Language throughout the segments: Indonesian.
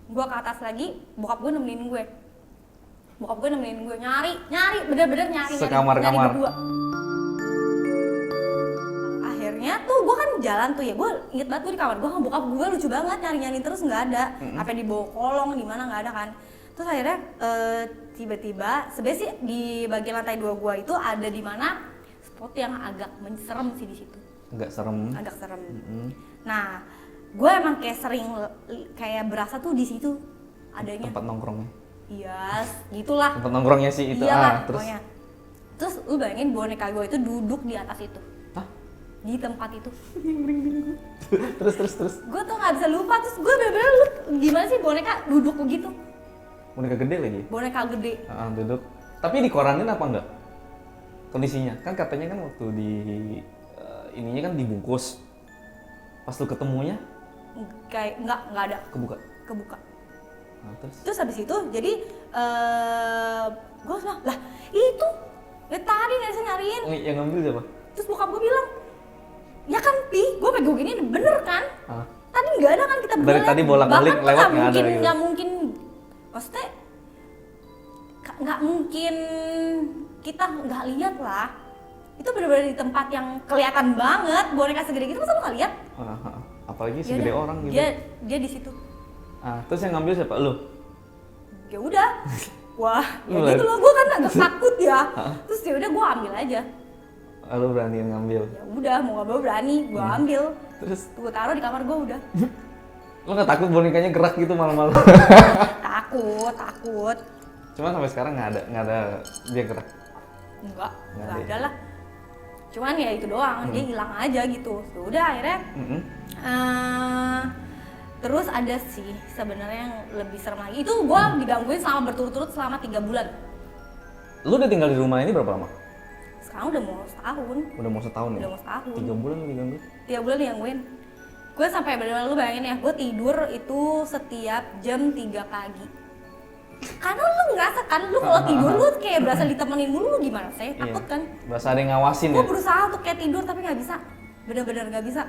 gue ke atas lagi, bokap gue nemenin gue nyari bener-bener nyari sekamar-kamar berdua. Akhirnya tuh gue kan jalan tuh ya, gue inget banget gue di kamar gue, bokap gue lucu banget nyari terus nggak ada, apa di bawah kolong di mana nggak ada kan. Terus akhirnya tiba-tiba sebenarnya sih di bagian lantai 2 gue itu ada di mana spot yang agak serem sih di situ. agak serem. Nah, gue emang kayak sering kayak berasa tuh di situ adanya Tempat nongkrongnya. iya, gitulah. Tempat nongkrongnya sih itu. Iyalah, Terus pokoknya. Terus lu bayangin boneka gue itu duduk di atas itu. Hah? Di tempat itu. terus. Gue tuh nggak bisa lupa, terus gue bener-bener lu gimana sih boneka duduk begitu? Boneka gede lagi. Boneka gede. Duduk. Tapi dikoranin apa enggak? Kondisinya kan katanya kan waktu di ininya kan dibungkus. Pas lu ketemunya Kayak nggak ada kebuka. Nah, terus habis itu jadi gue bilang lah itu ya tadi nggak bisa nyariin. Yang ngambil siapa? Terus bokap gue bilang ya kan Pi, gue pegang gini bener kan? Tadi nggak ada kan kita berdua. Dari tadi bolak-balik lewat nggak ada. Nggak mungkin, maksudnya nggak mungkin kita nggak lihat lah. Itu benar-benar di tempat yang kelihatan banget boneka segede gitu, masa lu nggak lihat? Apalagi segede orang gitu. Dia di situ. Terus yang ngambil siapa? Lu? Ya udah. Wah, ya gitu loh, gue kan agak takut ya. Terus ya udah gue ambil aja. Lu berani ngambil? Ya udah, mau nggak mau berani, gue ambil. Terus gue taruh di kamar gue udah. Lu nggak takut bonekanya gerak gitu malam-malam? Takut. Cuma sampai sekarang nggak ada dia gerak. Nggak ada lah. Cuman ya itu doang, dia hilang aja gitu. Udah akhirnya. Terus ada sih sebenarnya yang lebih serem lagi. Itu gue digangguin selama berturut-turut selama 3 bulan. Lu udah tinggal di rumah ini berapa lama? Sekarang udah mau setahun. Udah mau setahun ya? Udah mau setahun. 3 bulan lu diganggu? 3 bulan digangguin. Gue sampai bener-bener, lu bayangin ya, gue tidur itu setiap jam 3 pagi. Karena lu ngerasa kan, lu kalau tidur lu kayak berasa ditemenin mulu, lu gimana? Saya takut kan. Berasa ada yang ngawasin ya? Gue berusaha untuk kayak tidur tapi nggak bisa. Bener-bener nggak bisa.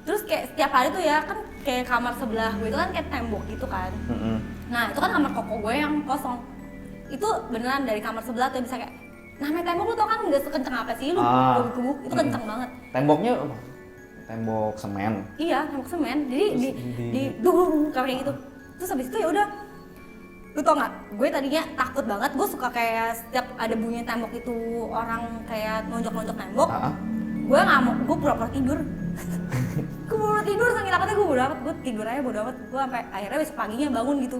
Terus kayak setiap hari tuh ya kan kayak kamar sebelah gue itu kan kayak tembok gitu kan. Nah itu kan kamar koko gue yang kosong. Itu beneran dari kamar sebelah tuh bisa kayak, namanya tembok lu tau kan nggak sekenceng apa sih, lu gebuk-gebuk itu kenceng banget. Temboknya tembok semen? Iya, tembok semen. Jadi di kayak gitu. Terus habis itu ya udah, lu tau nggak? Gue tadinya takut banget. Gue suka kayak setiap ada bunyi tembok itu orang kayak nonjok-nonjok tembok. Gue nggak mau, gue pura-pura tidur. Gue pura tidur sambil takutnya gue tidur aja bodo amat. Gue sampai akhirnya besok paginya bangun gitu.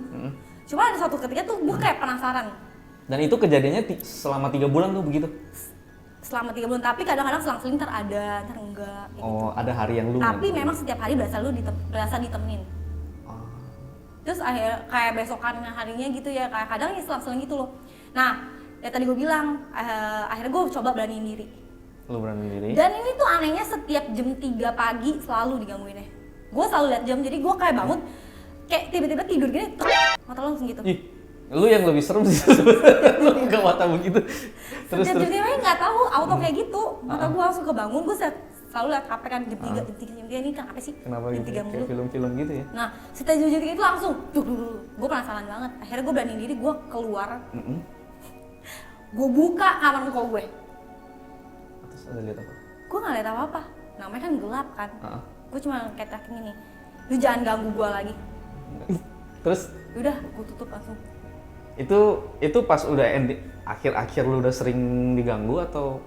Cuma ada suatu ketika tuh gue kayak penasaran. Dan itu kejadiannya selama 3 bulan tuh begitu? Selama 3 bulan, tapi kadang-kadang selang-seling ntar ada, ntar enggak. Oh, gitu. Ada hari yang lu tapi memang setiap hari berasa ditemenin. Terus kayak besokan harinya gitu ya, kayak kadang ya selang-seling gitu loh. Nah, ya tadi gue bilang, akhirnya gue coba beraniin diri. Lu berani diri? Dan ini tuh anehnya setiap jam 3 pagi selalu digangguinnya. Gue selalu lihat jam, jadi gue kayak bangun, kayak tiba-tiba tidur gini, mata lo langsung gitu. Ih, lu yang lebih serem sih sebenarnya. Lu nggak mata begitu. Terus jam 3 nggak tahu, auto kayak gitu. Mata gue langsung kebangun, gue selalu lihat HP kan jam 3 ini kan apa sih? Kenapa jam gitu? 3 mulu. Kayak film-film gitu ya? Nah, setelah jam 3 itu langsung, gue penasaran banget. Akhirnya gue beraniin diri, gue keluar. Gue buka kamar koko gue. Terus ada lihat apa? Gue nggak lihat apa-apa. Namanya kan gelap kan. Gue cuma kayak teriakin gini, lu jangan ganggu gue lagi. Terus? Udah, gue tutup langsung. Itu pas udah akhir-akhir lu udah sering diganggu atau?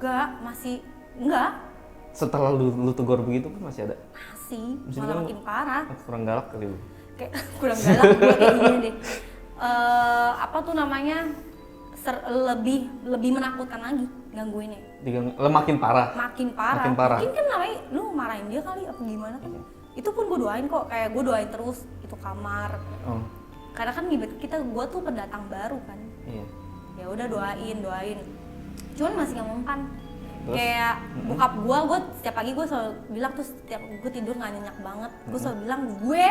Enggak. Setelah lu tegur begitu kan masih ada? Masih, maksudnya malah kan makin parah. Kurang galak kali lu? Kayak kurang galak, gue kayak gini deh. Apa tuh namanya, lebih menakutkan lagi gangguinnya. Makin parah? Makin parah. Mungkin kan namanya, lu marahin dia kali apa gimana kan. Itu pun gue doain kok, kayak gue doain terus itu kamar. Karena kan gue tuh pendatang baru kan. Iya. Ya udah doain. Cuman masih nggak mempan. Kayak bokap gue setiap pagi gue selalu bilang tuh, setiap gue tidur nggak nyenyak banget. Gue selalu bilang gue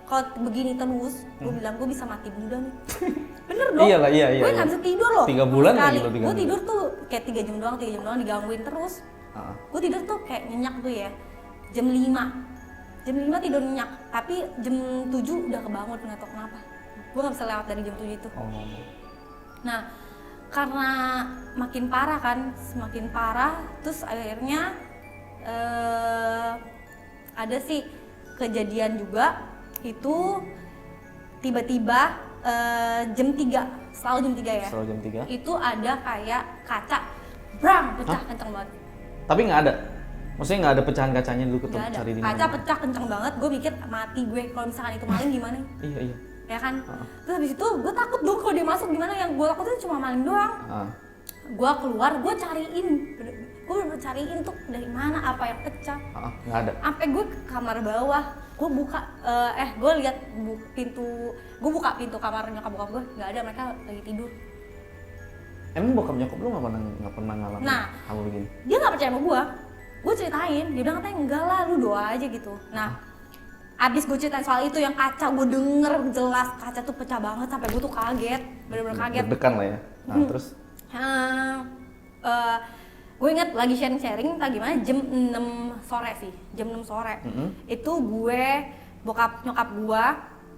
kalau begini terus, gue bilang gue bisa mati muda nih. Bener dong. Iya. Gue nggak bisa tidur loh. 3 bulan sekali. Lagi Gue tidur tuh kayak 3 jam doang digangguin terus. Gue tidur tuh kayak nyenyak tuh ya. Jam 5 Jam 5 tidur nyenyak, tapi jam 7 udah kebangun, nggak tahu kenapa. Gue nggak bisa lewat dari jam 7 itu. Oh. Nah, karena makin parah kan, semakin parah, terus akhirnya ada sih kejadian juga itu tiba-tiba jam 3, selalu jam 3 ya. Selalu jam 3. Itu ada kayak kaca, brang, pecah kenceng banget. Tapi nggak ada? Maksudnya nggak ada pecahan kacanya dulu ketemu Nggak ada, cari di kaca mana? pecah kenceng banget, gue mikir mati gue kalau misalkan itu maling gimana. Iya, iya. Ya kan? Terus habis itu gue takut dong kalau dia masuk gimana, yang gue takutin cuma maling doang. Gue keluar, gue cariin tuh dari mana, apa yang pecah. Nggak ada? Sampai gue ke kamar bawah, gue buka, gue lihat gue buka pintu kamar nyokap bokap gue, nggak ada, mereka lagi tidur. Emang bokap nyokap lu nggak pernah ngalamin hal begini? Dia nggak percaya sama gue ceritain, dia bilang katanya enggak lah, lu doa aja gitu. Nah, abis gue ceritain soal itu yang kaca, gue denger jelas kaca tuh pecah banget sampai gue tuh kaget, bener-bener kaget. Deg-degan lah ya. Nah, terus? Gue inget lagi sharing-sharing entah gimana, jam 6 sore sih, jam 6 sore. Itu gue, bokap nyokap gue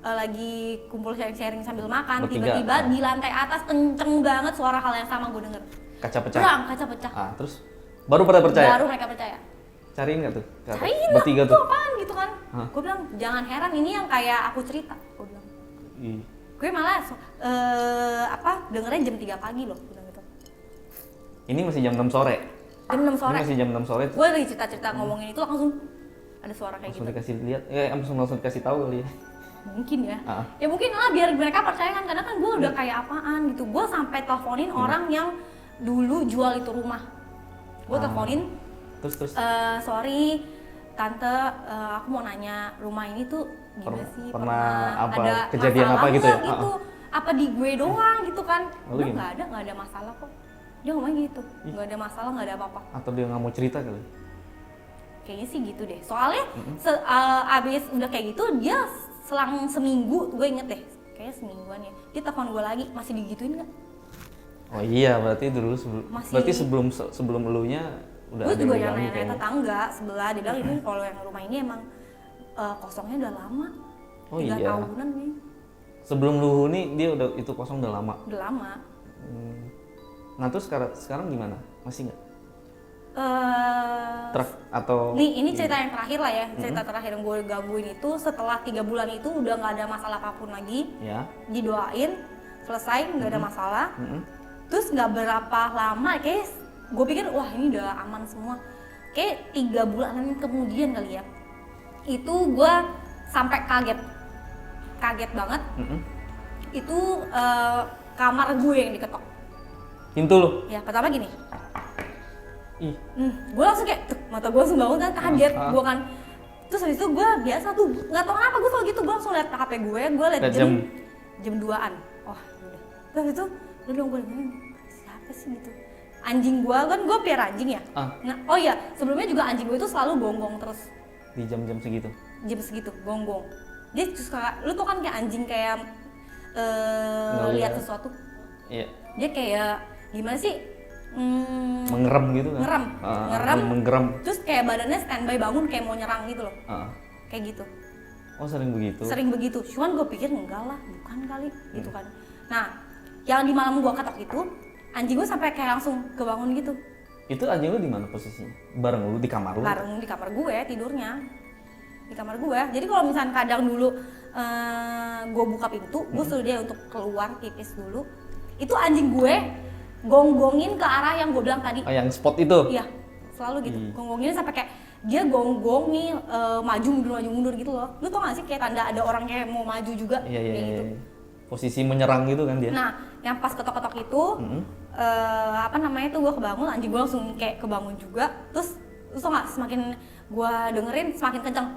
lagi kumpul sharing-sharing sambil makan, Bertiga. tiba-tiba di lantai atas kenceng banget suara hal yang sama gue denger. Kaca pecah? Brang, kaca pecah. Terus? Baru pada percaya? Baru mereka percaya. Cariin nggak tuh? Cariin lah, Bertiga itu tuh? apaan gitu kan. Gue bilang, jangan heran ini yang kayak aku cerita, gue bilang. Gue malah dengernya jam 3 pagi loh, bilang gitu. Ini masih jam 6 sore? Jam 6 sore. Ini masih jam 6 sore? Gue lagi cerita-cerita ngomongin itu langsung ada suara kayak langsung gitu. Dikasih lihat, langsung dikasih tahu kali ya? Mungkin ya. Ya mungkin lah biar mereka percaya kan, karena kan gue udah kayak apaan gitu. Gue sampai teleponin orang yang dulu jual itu rumah. Gue teleponin, terus sorry tante, aku mau nanya rumah ini tuh gimana sih? Pernah apa, ada kejadian masalah apa gitu ya? nggak gitu? Apa di gue doang gitu kan? Lalu Gue nggak ada masalah kok. Dia ngomong gitu, nggak ada masalah, nggak ada apa-apa. Atau dia nggak mau cerita kali? Kayaknya sih gitu deh. Soalnya abis udah kayak gitu, dia selang seminggu, gue inget deh, kayaknya semingguan ya, dia telepon gue lagi, masih digituin nggak? Oh iya, berarti dulu berarti sebelum elunya udah gue ada juga yang nanya kayaknya. tetangga sebelah, dia bilang ini kalau yang rumah ini emang kosongnya udah lama. Oh 3 iya. tahunan nih. Sebelum lu nih dia udah itu kosong udah lama. Udah lama. Nah terus sekarang gimana? Masih nggak? Truk atau? Nih ini cerita yang terakhir lah ya, cerita terakhir yang gue gangguin itu setelah 3 bulan itu udah nggak ada masalah apapun lagi. Ya. Didoain, selesai, nggak ada masalah. Terus nggak berapa lama, kayak gue pikir wah ini udah aman semua. Kayak 3 bulanan kemudian kali ya, itu gue sampai kaget banget. Itu kamar gue yang diketok. Pintu lu? Ya pertama gini. Ih. Gue langsung kayak, mata gue langsung bangun kan, kaget gue kan. Terus habis itu gue biasa tuh, nggak tahu kenapa gue selalu gitu, gue langsung liat HP gue liat jam 2-an. Oh udah. Terus habis itu, udah dong gue liat, siapa sih gitu. Anjing gue kan, gue pelihara anjing ya. Nah, oh iya, sebelumnya juga anjing gue itu selalu gonggong terus. Di jam-jam segitu? Jam segitu, gonggong. Dia suka, lu tau kan kayak anjing kayak lihat sesuatu. Iya. Dia kayak, gimana sih? Mengerem gitu kan? Ngerem, menggeram. terus kayak badannya standby bangun kayak mau nyerang gitu loh. Kayak gitu. Oh sering begitu? Sering begitu, cuman gue pikir enggak lah, bukan kali gitu kan. Nah, yang di malam gue ketok itu, anjing gue sampai kayak langsung kebangun gitu. Itu anjing lu di mana posisinya? Bareng lu di kamar lu? Bareng di kamar gue tidurnya, di kamar gue. Jadi kalau misalnya kadang dulu gue buka pintu, gue suruh dia untuk keluar pipis dulu. Itu anjing gue gonggongin ke arah yang gue bilang tadi. Oh yang spot itu? Iya, selalu gitu. Gonggongin sampai kayak dia gonggongin maju mundur gitu loh. Lu tau gak sih kayak tanda ada orang kayak mau maju juga? Iya. Gitu. Posisi menyerang gitu kan dia? Nah, yang pas ketok-ketok itu, tuh gue kebangun, anjing gue langsung kayak kebangun juga. Terus tau gak, semakin gue dengerin semakin kenceng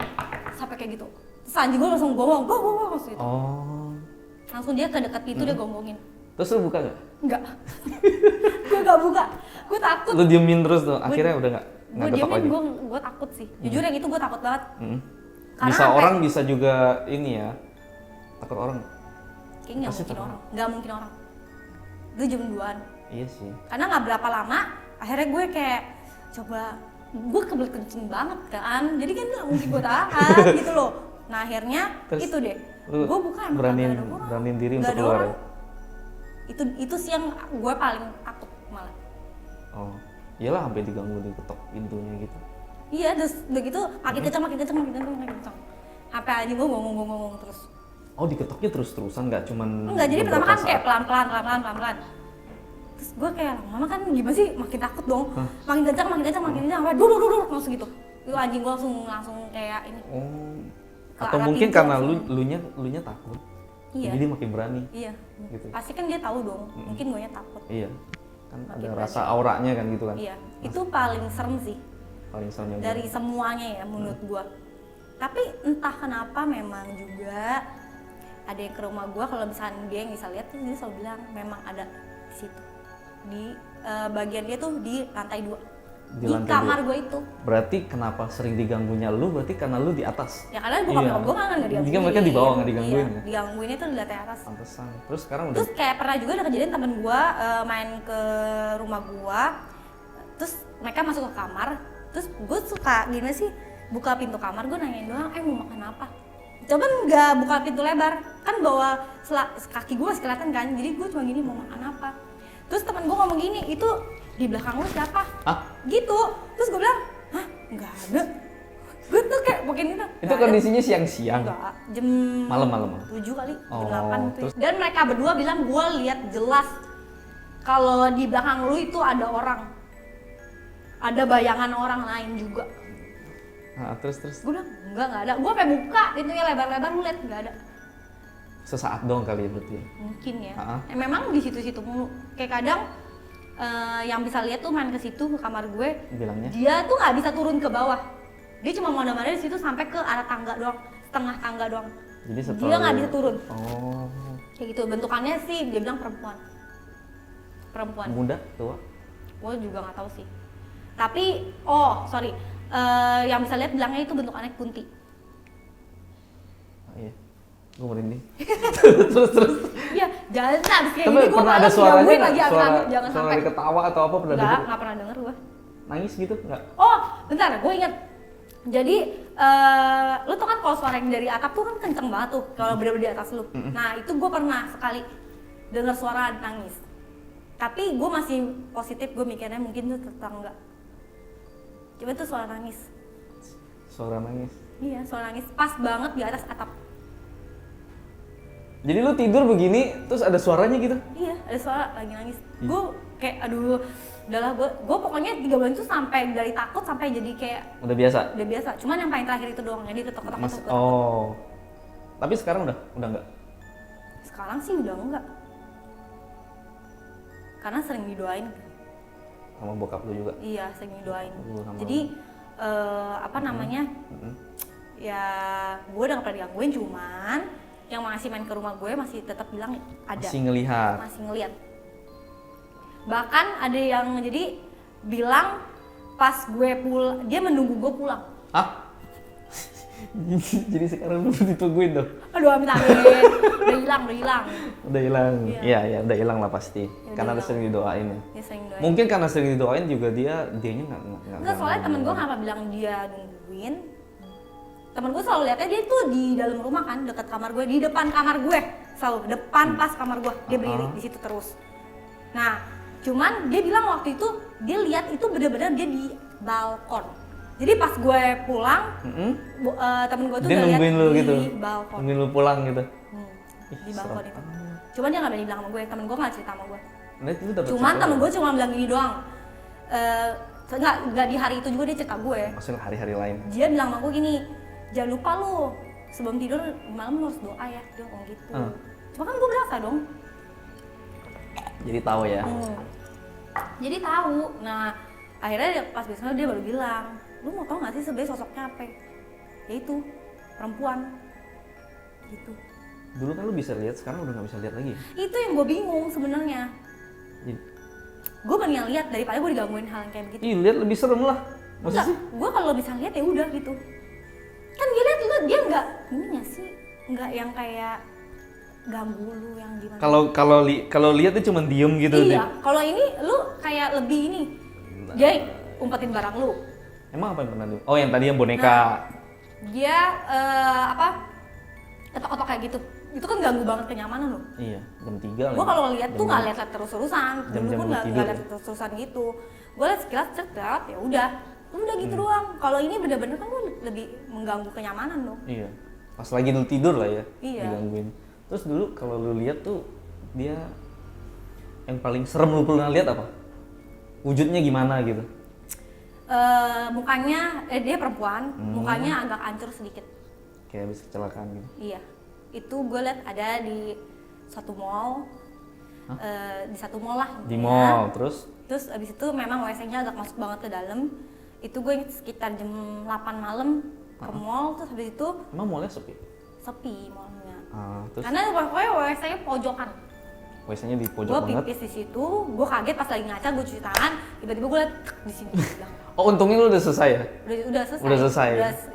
sampai kayak gitu. Terus anjing gue langsung gonggong langsung gitu. Oh. Langsung dia ke dekat pintu, dia gonggongin. Terus lu buka gak? Enggak. Gue gak buka, gue takut. Lu diemin terus tuh, akhirnya udah gak Gue ketok lagi? diemin, gue takut sih. Jujur yang itu gue takut banget. Bisa orang bisa juga ini ya, takut orang. Kayaknya nggak mungkin orang. Itu jam 2-an. Iya sih. Karena nggak berapa lama, akhirnya gue kayak coba gue kebelet kencing banget kan, jadi kan nggak mungkin gue tahan gitu loh. Nah akhirnya Terus itu deh, lu gue buka emang beraniin nggak ada orang. beraniin diri Nggak untuk ada keluar orang. ya? Itu sih yang gue paling takut malah. Oh, iyalah sampai diganggu diketok pintunya gitu. Iya, terus udah gitu makin kencang, sampai aja gue ngomong terus. Oh, diketoknya terus-terusan nggak cuman Enggak, jadi pertama beberapa kan kayak saat? pelan-pelan. Terus gue kayak lama-lama kan gimana sih, makin takut dong. Makin kencang, sampai dur langsung gitu. Itu anjing gue langsung kayak ini. Oh. Ke Atau arah mungkin pintu karena langsung. lunya takut. Iya. Jadi dia makin berani. Iya. Gitu. Pasti kan dia tahu dong. Mungkin gue takut. Iya. Kan Makin ada berani. rasa auranya kan gitu kan. Iya. Itu paling serem sih Paling seringnya dari semuanya ya menurut gue. Tapi entah kenapa memang juga ada yang ke rumah gue, kalau misalnya dia yang bisa lihat tuh dia selalu bilang memang ada di situ, di bagian dia tuh di lantai 2 Di di lantai kamar 2. gue itu. Berarti kenapa sering diganggunya lu? Berarti karena lu di atas. Ya karena bukan gue kan nggak digangguin. Jika mereka di bawah nggak digangguin Iya, ya? digangguinnya tuh di lantai atas. Pantesan. Terus sekarang udah Terus kayak pernah juga ada kejadian temen gue main ke rumah gue, terus mereka masuk ke kamar, terus gue suka gimana sih, buka pintu kamar, gue nanyain doang, mau makan apa? Coba nggak buka pintu lebar, kan bawa kaki gue masih kelihatan kan, jadi gue cuma gini, mau makan apa? Terus temen gue ngomong gini, itu di belakang lu siapa? Hah? Gitu. Terus gue bilang, hah nggak ada. Gue tuh kayak mungkin itu "Nggak ada." kondisinya siang-siang. Enggak, jam Malam-malam. 7 kali, Oh, jam 8 tuh. terus? Dan mereka berdua bilang gue lihat jelas kalau di belakang lu itu ada orang. Ada bayangan orang lain juga. Nah, terus Gue bilang, enggak ada. Gue pengen buka pintunya lebar-lebar, lu lihat enggak ada. sesaat doang kali ya berarti. Mungkin ya. Ha-ha. Memang di situ-situ mulu. Kayak kadang yang bisa lihat tuh main ke situ ke kamar gue, Bilangnya. dia tuh nggak bisa turun ke bawah. Dia cuma mondar-mandir di situ sampai ke arah tangga doang, setengah tangga doang. Jadi Dia nggak bisa turun. Oh. Kayak gitu, bentukannya sih dia bilang perempuan. Muda, tua. Gue juga nggak tahu sih. Tapi, sorry, yang bisa lihat bilangnya itu bentukannya kunti. Oh, iya. Gue merinding. terus. Iya, jangan habis kayak Tapi gini gue pernah ada malah suaranya digangguin nggak? lagi, jangan Suara sampai. dari ketawa atau apa pernah dengar? Nggak pernah denger gue. Nangis gitu nggak? Oh, bentar, gue inget. Jadi, lu tau kan kalau suara yang dari atap tuh kan kenceng banget tuh kalau bener-bener di atas lu. Nah, itu gue pernah sekali denger suara nangis. Tapi gue masih positif, gue mikirnya mungkin tuh tetangga. Coba tuh suara nangis. Suara nangis. Iya, suara nangis pas banget di atas atap. Jadi lu tidur begini, terus ada suaranya gitu? Iya, ada suara lagi nangis. Gue kayak aduh, udahlah gue pokoknya 3 bulan itu sampai dari takut sampai jadi kayak Udah biasa? udah biasa. Cuman yang paling terakhir itu doang, jadi ketok-ketok. Oh. Tapi sekarang udah enggak? Sekarang sih udah enggak. Karena sering didoain. Sama bokap lu juga? Iya, sering didoain. Sama- Jadi apa namanya? Ya, gue udah gak pernah digangguin, cuman yang masih main ke rumah gue masih tetap bilang ada. Masih ngelihat. Masih ngeliat. Bahkan ada yang jadi bilang pas gue pulang, dia menunggu gue pulang. Hah? Jadi sekarang lu ditungguin dong? Aduh, amit-amit. Udah hilang. Udah hilang. Iya. Iya, udah hilang lah pasti. Ya, Karena udah udah sering didoain ya. Dia sering doain. Mungkin karena sering didoain juga dianya nggak Enggak, soalnya temen gue kenapa bilang dia nungguin. Temen gue selalu lihatnya dia tuh di dalam rumah kan, dekat kamar gue, di depan kamar gue. Selalu depan pas kamar gue, dia berdiri di situ terus. Nah, cuman dia bilang waktu itu dia lihat itu bener-bener dia di balkon. Jadi pas gue pulang, temen gue tuh Dia udah lihat nungguin lu di gitu? balkon. Nungguin lu pulang gitu? Di balkon itu. Cuman dia nggak berani bilang sama gue, temen gue nggak cerita sama gue. Nah itu lu dapet Cuman cerita temen nggak? gue cuma bilang gini doang. Nggak di hari itu juga dia cerita gue. Maksudnya hari-hari lain? Dia bilang sama gue gini, jangan lupa lu sebelum tidur malam lu harus doa ya. Dia ngomong gitu. Cuma kan gue berasa dong. Jadi tahu ya? Jadi tahu. Nah akhirnya pas besoknya dia baru bilang, lu mau tau gak sih sebenarnya sosoknya apa? Ya itu perempuan. Gitu. Dulu kan lu bisa lihat, sekarang udah nggak bisa lihat lagi. Itu yang gue bingung sebenarnya. Jadi, Gue mendingan lihat daripada gue digangguin hal yang kayak begitu. ih lihat lebih serem lah. Masa Enggak, sih? gue kalau bisa lihat ya udah gitu. Kan dia lihat dia nggak ini nggak sih, nggak yang kayak ganggu lu yang gimana. Kalau lihat tuh cuma diem gitu. Iya, kalau ini lu kayak lebih ini, dia umpetin barang lu, Emang apa yang pernah lu? Oh yang tadi yang boneka. Dia ketok-ketok kayak gitu. Itu kan ganggu banget kenyamanan loh. Iya, jam 3 Gue kalau lihat tuh nggak lihat terus-terusan, dulu Jam-jam pun lu nggak tidur. lihat terus-terusan gitu. Gue lihat sekilas cerdas, ya udah gitu doang. Kalau ini bener-bener kan gue lebih mengganggu kenyamanan dong. Iya. Pas lagi lu tidur lah ya, Iya. digangguin. Terus dulu kalau lu lihat tuh dia yang paling serem lu pernah lihat apa? Wujudnya gimana gitu? Mukanya, dia perempuan, mukanya agak hancur sedikit. Kayak habis kecelakaan gitu. Iya, itu gue lihat ada di satu mall, di satu mall lah. Di intinya. mall, terus Terus abis itu memang WC-nya agak masuk banget ke dalam. Itu gue inget sekitar jam 8 malam ke mall, terus habis itu emang mallnya sepi? sepi mallnya. Terus Karena pokoknya WC-nya pojokan. WC-nya di pojok Gue banget. pipis di situ, gue kaget pas lagi ngaca, gue cuci tangan, tiba-tiba gue liat di sini. Oh untungnya lu udah selesai ya? Udah selesai. Udah selesai.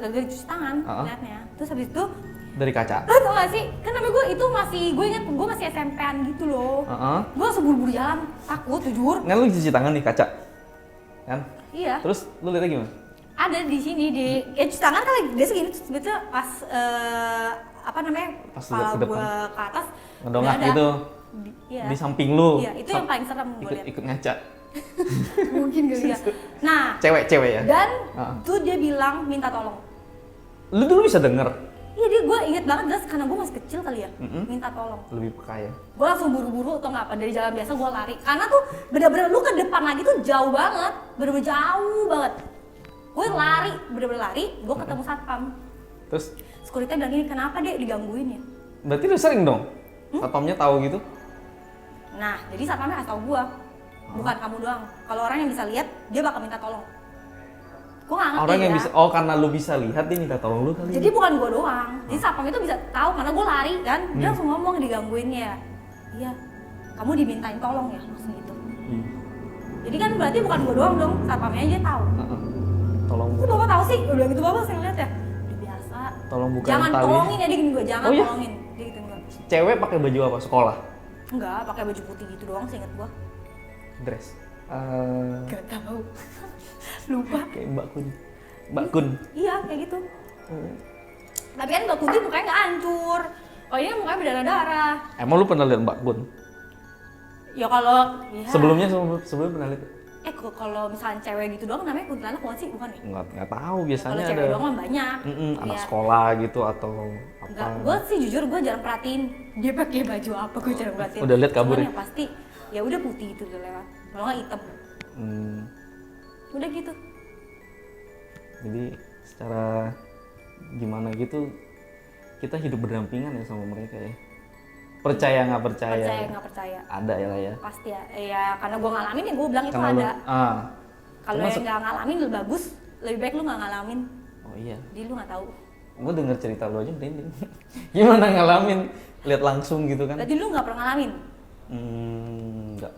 Udah cuci tangan, liatnya. Terus habis itu, Dari kaca? lo tau gak sih? Kan namanya gue itu gue inget gue masih SMP-an gitu loh. Gue langsung buru-buru jalan, takut jujur. Kan lu cuci tangan nih kaca? Kan? Iya. Terus lu lihatnya gimana? Ada di sini cuci tangan kan lagi biasa gini, terus tiba-tiba pas Pas kepala ke depan. gue ke atas Ngedongak udah ada. gitu? Iya. Di samping lu? Iya, itu yang paling serem gue lihat. Ikut ngaca? Mungkin kali ya. Nah, Cewek-cewek ya? dan Ah. tuh dia bilang minta tolong. Lu dulu bisa denger? Iya, gue inget banget jelas karena gue masih kecil kali ya. Minta tolong. Lebih peka ya? Gue langsung buru-buru atau nggak apa dari jalan biasa gue lari. Karena tuh bener-bener lu ke depan lagi tuh jauh banget, bener-bener jauh banget. Gue lari, bener-bener lari, gue ketemu satpam. Terus Security bilang gini, kenapa dek digangguin ya? berarti lu sering dong? Satpamnya tahu gitu? Nah, jadi satpamnya kasih tau gue, bukan kamu doang. Kalau orang yang bisa lihat, dia bakal minta tolong. Gue nggak ngerti Orang yang ya. bisa, oh karena lu bisa lihat dia minta tolong lu kali. Jadi bukan gue doang. Jadi satpam itu bisa tahu karena gue lari kan. Dia langsung ngomong digangguin ya. Iya, kamu dimintain tolong ya, maksudnya gitu. Jadi kan berarti bukan gue doang dong, satpamnya aja tahu. Tolong Itu bapak tahu sih, udah gitu bapak sering lihat ya. Udah biasa. Tolong bukain Jangan tali. tolongin ya, dia gini gue, jangan Oh, iya? tolongin. Dia gitu enggak. Cewek pakai baju apa? Sekolah? Enggak, pakai baju putih gitu doang sih inget gue. Dress? Gak tahu. Lupa. Kayak Mbak Kun. Mbak Kun. Iya, kayak gitu. Tapi kan Mbak Kunti mukanya nggak hancur. Oh ini mukanya berdarah-darah. Emang lu pernah lihat Mbak Kun? Ya kalau ya. Sebelumnya pernah lihat? Kalau misalnya cewek gitu doang namanya kuntilanak bukan sih? Bukan ya? Nggak tahu, Kalau biasanya cewek ada doang mah banyak. anak Iya. sekolah gitu atau Enggak, apa. gue sih jujur gue jarang perhatiin dia pakai baju apa, gue jarang perhatiin. Udah lihat kabur Cuman ya? yang pasti ya udah putih gitu udah lewat. Kalau nggak hitam. Hmm, Udah gitu. jadi secara gimana gitu kita hidup berdampingan ya sama mereka ya. Percaya nggak percaya? Percaya nggak percaya. Ada ya lah ya. Pasti ya. Ya karena gue ngalamin ya gue bilang itu Karena lu- ada. Kalau Cuma yang nggak ngalamin lebih bagus, lebih baik lu nggak ngalamin. Oh iya. Jadi lu nggak tahu. Gue denger cerita lu aja merinding. Gimana ngalamin? Lihat langsung gitu kan? Jadi lu nggak pernah ngalamin. Enggak.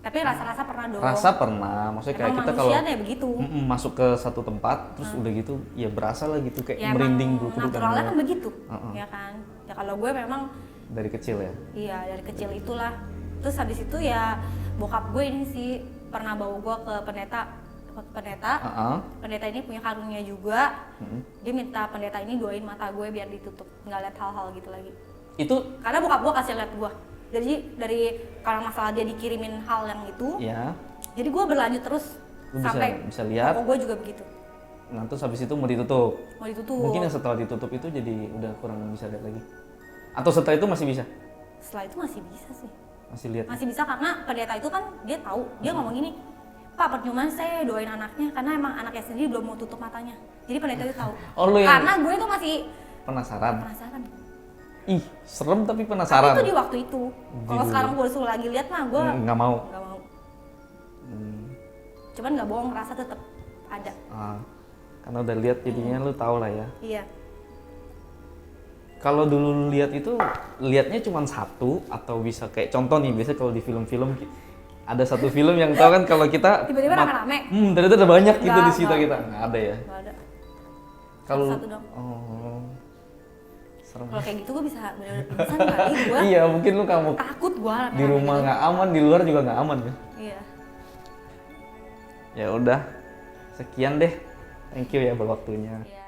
Tapi rasa-rasa pernah dong. Rasa pernah, maksudnya kayak Emang kita kalau manusia ya begitu. masuk ke satu tempat terus udah gitu ya berasa lah gitu kayak Ya merinding emang bulu kuduk naturalnya kan begitu. Heeh. Ya kan. Ya kalau gue memang dari kecil ya. iya dari kecil itulah. Terus habis itu ya bokap gue ini sih pernah bawa gue ke pendeta. Heeh. Pendeta ini punya karunia juga. Dia minta pendeta ini doain mata gue biar ditutup, nggak lihat hal-hal gitu lagi. Itu Karena bokap gue kasih lihat gue. Jadi dari karena masalah dia dikirimin hal yang itu, ya, jadi gue berlanjut terus lu bisa sampai lihat. gue juga begitu. Nah terus habis itu mau ditutup. Mau ditutup. Mungkin yang setelah ditutup itu jadi udah kurang bisa lihat lagi. Atau setelah itu masih bisa? Setelah itu masih bisa sih. Masih lihat. Masih bisa karena pendeta itu kan dia tahu, dia ngomong gini, Pak percuma saya doain anaknya karena emang anaknya sendiri belum mau tutup matanya. Jadi pendeta itu tahu. Oh, lu yang- Karena gue tuh masih Penasaran. penasaran. Ih, serem tapi Tapi penasaran. itu di waktu itu. Kalau dulu. sekarang gue suruh lagi lihat mah gue Nggak mau. nggak mau. Cuman nggak bohong, rasa tetap ada. Karena udah lihat jadinya lu tahu lah ya. Iya. Kalau dulu lu lihat itu lihatnya cuma satu atau bisa kayak contoh nih biasa kalau di film-film ada satu film yang tahu kan kalau kita Tiba-tiba rame-rame. ternyata ada banyak gitu Nggak, di situ nggak. kita nggak ada ya. Nggak ada. Kalau Satu dong. oh serem. Kalau kayak gitu gue bisa bener-bener pingsan kali gue. Iya mungkin lu kamu Takut gue. di rumah nggak aman di luar juga nggak aman ya. Iya. Ya udah sekian deh Thank you ya buat waktunya. Iya.